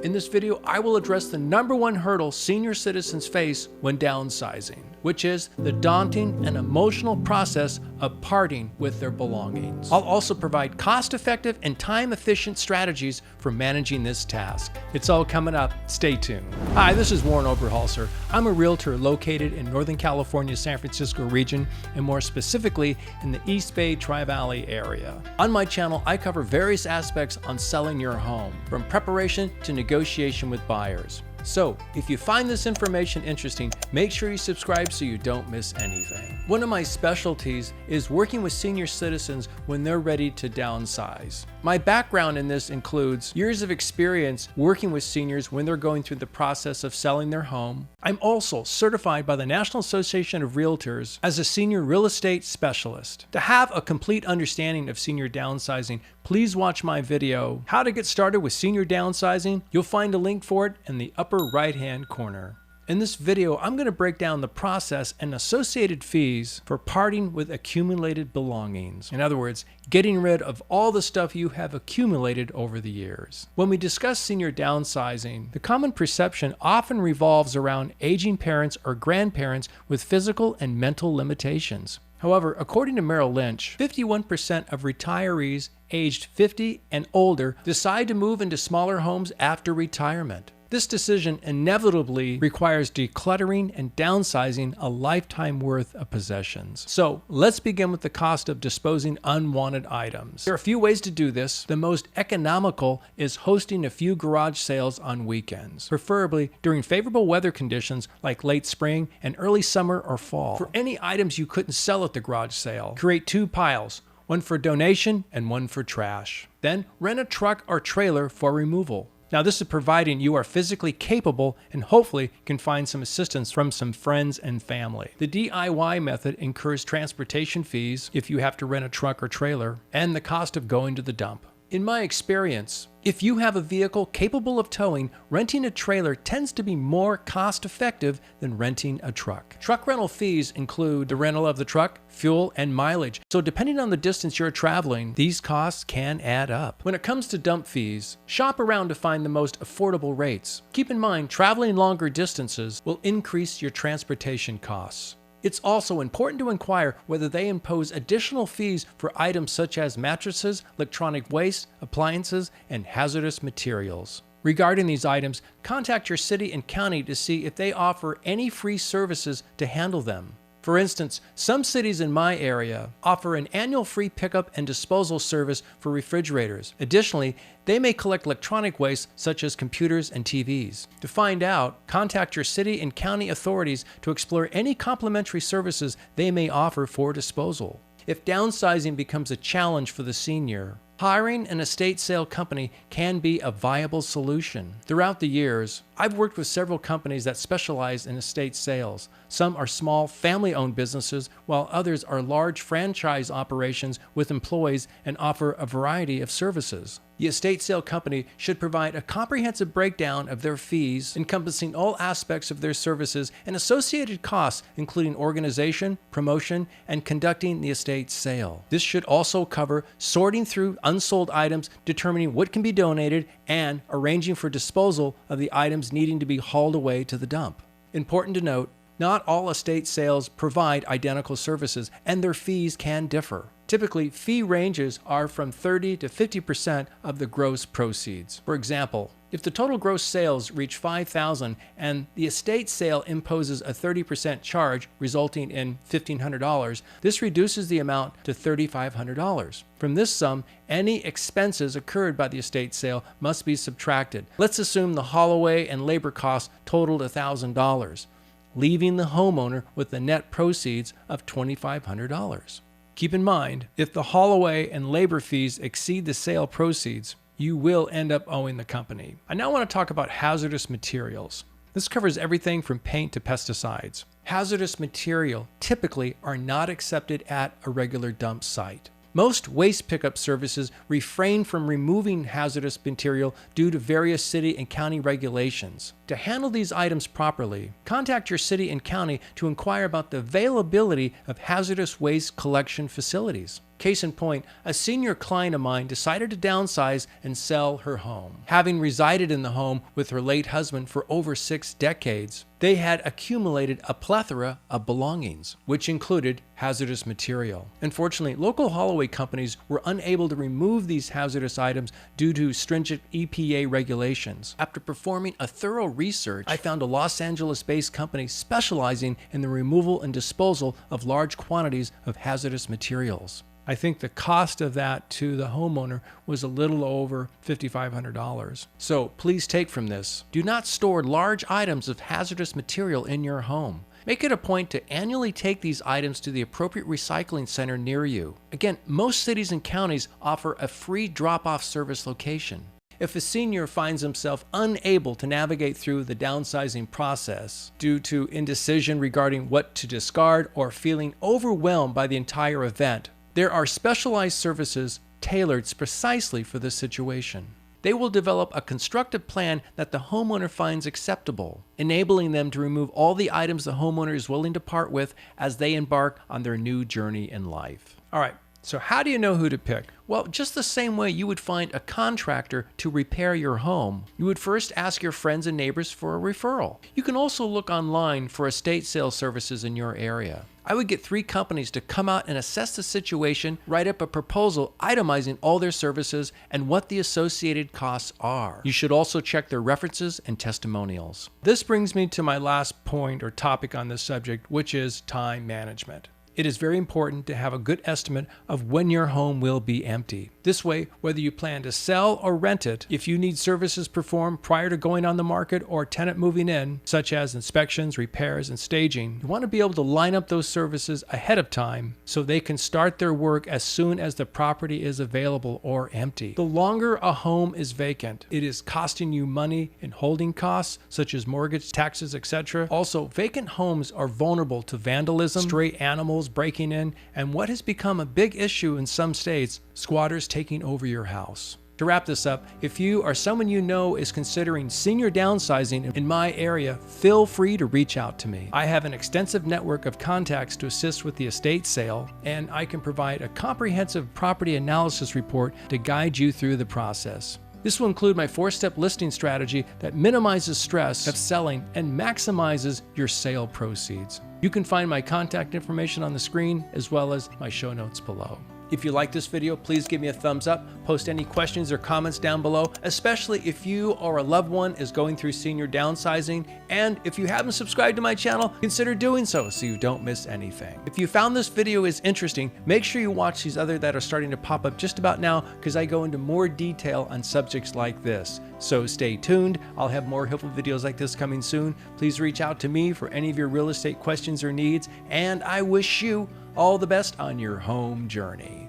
In this video, I will address the #1 hurdle senior citizens face when downsizing, which is the daunting and emotional process of parting with their belongings. I'll also provide cost-effective and time-efficient strategies for managing this task. It's all coming up. Stay tuned. Hi, this is Warren Oberholser. I'm a realtor located in Northern California, San Francisco region, and more specifically in the East Bay Tri-Valley area. On my channel, I cover various aspects on selling your home, from preparation to negotiation with buyers. So, if you find this information interesting, make sure you subscribe so you don't miss anything. One of my specialties is working with senior citizens when they're ready to downsize. My background in this includes years of experience working with seniors when they're going through the process of selling their home. I'm also certified by the National Association of Realtors as a senior real estate specialist. To have a complete understanding of senior downsizing, please watch my video, How to Get Started with Senior Downsizing. You'll find a link for it in the upper right-hand corner. In this video, I'm going to break down the process and associated fees for parting with accumulated belongings. In other words, getting rid of all the stuff you have accumulated over the years. When we discuss senior downsizing, the common perception often revolves around aging parents or grandparents with physical and mental limitations. However, according to Merrill Lynch, 51% of retirees aged 50 and older decide to move into smaller homes after retirement. This decision inevitably requires decluttering and downsizing a lifetime worth of possessions. So let's begin with the cost of disposing unwanted items. There are a few ways to do this. The most economical is hosting a few garage sales on weekends, preferably during favorable weather conditions like late spring and early summer or fall. For any items you couldn't sell at the garage sale, create 2 piles, one for donation and one for trash. Then rent a truck or trailer for removal. Now, this is providing you are physically capable and hopefully can find some assistance from some friends and family. The DIY method incurs transportation fees if you have to rent a truck or trailer, and the cost of going to the dump. In my experience, if you have a vehicle capable of towing, renting a trailer tends to be more cost-effective than renting a truck. Truck rental fees include the rental of the truck, fuel, and mileage. So depending on the distance you're traveling, these costs can add up. When it comes to dump fees, shop around to find the most affordable rates. Keep in mind, traveling longer distances will increase your transportation costs. It's also important to inquire whether they impose additional fees for items such as mattresses, electronic waste, appliances, and hazardous materials. Regarding these items, contact your city and county to see if they offer any free services to handle them. For instance, some cities in my area offer an annual free pickup and disposal service for refrigerators. Additionally, they may collect electronic waste such as computers and TVs. To find out, contact your city and county authorities to explore any complimentary services they may offer for disposal. If downsizing becomes a challenge for the senior, hiring an estate sale company can be a viable solution. Throughout the years, I've worked with several companies that specialize in estate sales. Some are small family-owned businesses, while others are large franchise operations with employees and offer a variety of services. The estate sale company should provide a comprehensive breakdown of their fees, encompassing all aspects of their services and associated costs, including organization, promotion, and conducting the estate sale. This should also cover sorting through unsold items, determining what can be donated, and arranging for disposal of the items needing to be hauled away to the dump. Important to note, not all estate sales provide identical services, and their fees can differ. Typically, fee ranges are from 30 to 50% of the gross proceeds. For example, if the total gross sales reach $5,000 and the estate sale imposes a 30% charge resulting in $1,500, this reduces the amount to $3,500. From this sum, any expenses incurred by the estate sale must be subtracted. Let's assume the haul away and labor costs totaled $1,000, leaving the homeowner with the net proceeds of $2,500. Keep in mind, if the haul away and labor fees exceed the sale proceeds, you will end up owing the company. I now want to talk about hazardous materials. This covers everything from paint to pesticides. Hazardous material typically are not accepted at a regular dump site. Most waste pickup services refrain from removing hazardous material due to various city and county regulations. To handle these items properly, contact your city and county to inquire about the availability of hazardous waste collection facilities. Case in point, a senior client of mine decided to downsize and sell her home. Having resided in the home with her late husband for over 6 decades, they had accumulated a plethora of belongings, which included hazardous material. Unfortunately, local haulaway companies were unable to remove these hazardous items due to stringent EPA regulations. After performing a thorough research, I found a Los Angeles-based company specializing in the removal and disposal of large quantities of hazardous materials. I think the cost of that to the homeowner was a little over $5,500. So please take from this, do not store large items of hazardous material in your home. Make it a point to annually take these items to the appropriate recycling center near you. Again, most cities and counties offer a free drop-off service location. If a senior finds himself unable to navigate through the downsizing process due to indecision regarding what to discard or feeling overwhelmed by the entire event, there are specialized services tailored precisely for this situation. They will develop a constructive plan that the homeowner finds acceptable, enabling them to remove all the items the homeowner is willing to part with as they embark on their new journey in life. All right, so how do you know who to pick? Well, just the same way you would find a contractor to repair your home, you would first ask your friends and neighbors for a referral. You can also look online for estate sale services in your area. I would get 3 companies to come out and assess the situation, write up a proposal itemizing all their services and what the associated costs are. You should also check their references and testimonials. This brings me to my last point or topic on this subject, which is time management. It is very important to have a good estimate of when your home will be empty. This way, whether you plan to sell or rent it, if you need services performed prior to going on the market or tenant moving in, such as inspections, repairs, and staging, you want to be able to line up those services ahead of time so they can start their work as soon as the property is available or empty. The longer a home is vacant, it is costing you money in holding costs, such as mortgage, taxes, etc. Also, vacant homes are vulnerable to vandalism, stray animals breaking in, and what has become a big issue in some states, squatters taking over your house. To wrap this up, if you or someone you know is considering senior downsizing in my area, feel free to reach out to me. I have an extensive network of contacts to assist with the estate sale, and I can provide a comprehensive property analysis report to guide you through the process. This will include my 4-step listing strategy that minimizes stress of selling and maximizes your sale proceeds. You can find my contact information on the screen as well as my show notes below. If you like this video, please give me a thumbs up, post any questions or comments down below, especially if you or a loved one is going through senior downsizing. And if you haven't subscribed to my channel, consider doing so you don't miss anything. If you found this video is interesting, make sure you watch these other that are starting to pop up just about now, because I go into more detail on subjects like this. So stay tuned. I'll have more helpful videos like this coming soon. Please reach out to me for any of your real estate questions or needs, and I wish you all the best on your home journey.